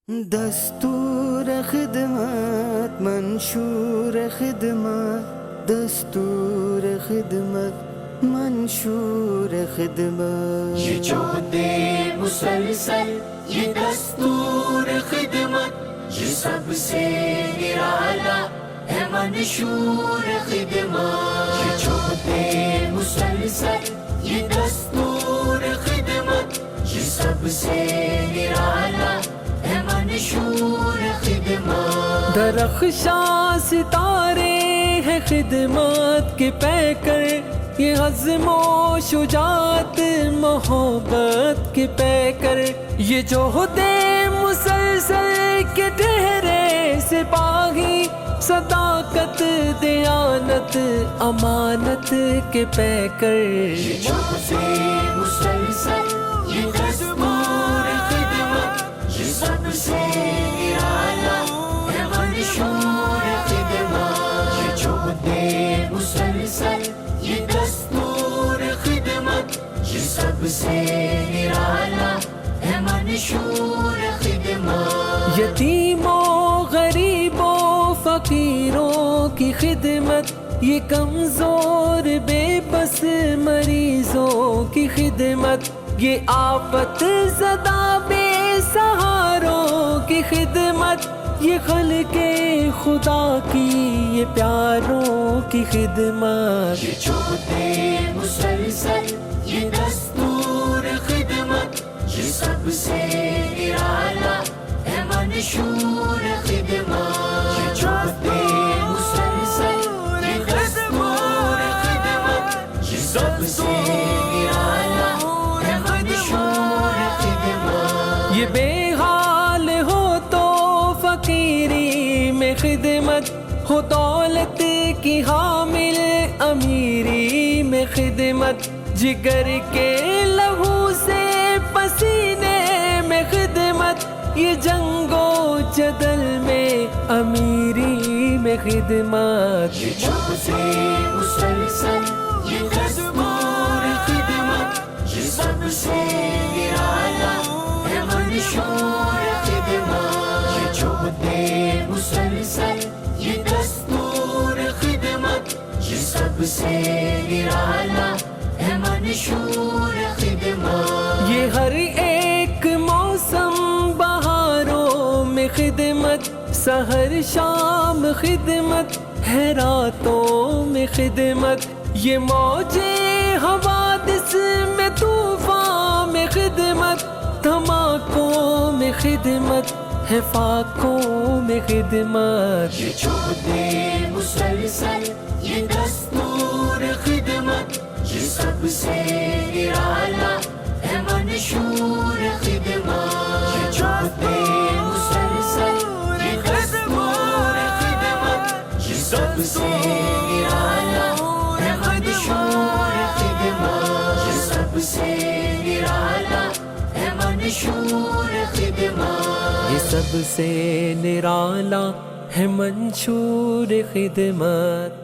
دستور خدمت منشور خدمت، دستور خدمت منشور خدمت، یہ جہد مسلسل یہ دستور خدمت، یہ سب سے نرالا ہے منشور خدمت، یہ جہد مسلسل یہ دستور خدمت، یہ سب سے نرالا ہے منشور خدمت۔ درخشاں ستارے ہیں خدمت کے پیکر، یہ عزم و شجاعت محبت کے پیکر، یہ جہد مسلسل کے ٹھہرے سپاہی، صداقت دیانت امانت کے پیکر، یہ جہد مسلسل یہ دستور خدمت، یہ سب سے نرالا ہے منشور خدمت، یہ جہد مسلسل یہ دستور خدمت، یہ سب سے نرالا ہے منشور خدمت۔ یتیموں غریبوں فقیروں کی خدمت، یہ کمزور بے بس مریضوں کی خدمت، یہ آفت زدہ بے سہاروں کی خدمت، یہ خلق خدا کی یہ پیاروں کی خدمت، یہ جہد مسلسل یہ دستور خدمت، یہ سب سے نرالا ہے منشور خدمت، یہ جہد مسلسل یہ دستور خدمت، یہ سب سے نرالا ہے منشور خدمت۔ یہ بے حال ہو تو فقیری میں خدمت، ہو دولت کی حامل امیری میں خدمت، جگر کے لہو سے پسینے میں خدمت، یہ جنگ و جدل میں امیری میں خدمت، یہ جہد مسلسل یہ دستور خدمت، یہ سب سے نرالا ہے منشور خدمت، یہ جہد مسلسل یہ دستور خدمت، یہ سب سے نرالا ہے منشور خدمت۔ یہ ہر ایک موسم بہاروں میں خدمت، سحر شام خدمت ہے راتوں میں خدمت، یہ موجے حوادث میں طوفان میں خدمت، دھماکوں میں خدمت ہے فاقوں میں خدمت، یہ جہد مسلسل یہ دستور خدمت، یہ سب سے نرالا ہے منشور خدمت، یہ جہد مسلسل یہ دستور خدمت، یہ سب سے نرالا ہے منشور خدمت، یہ سب سے نرالا ہے منشور خدمت، یہ سب سے نرالا ہے منشور خدمت۔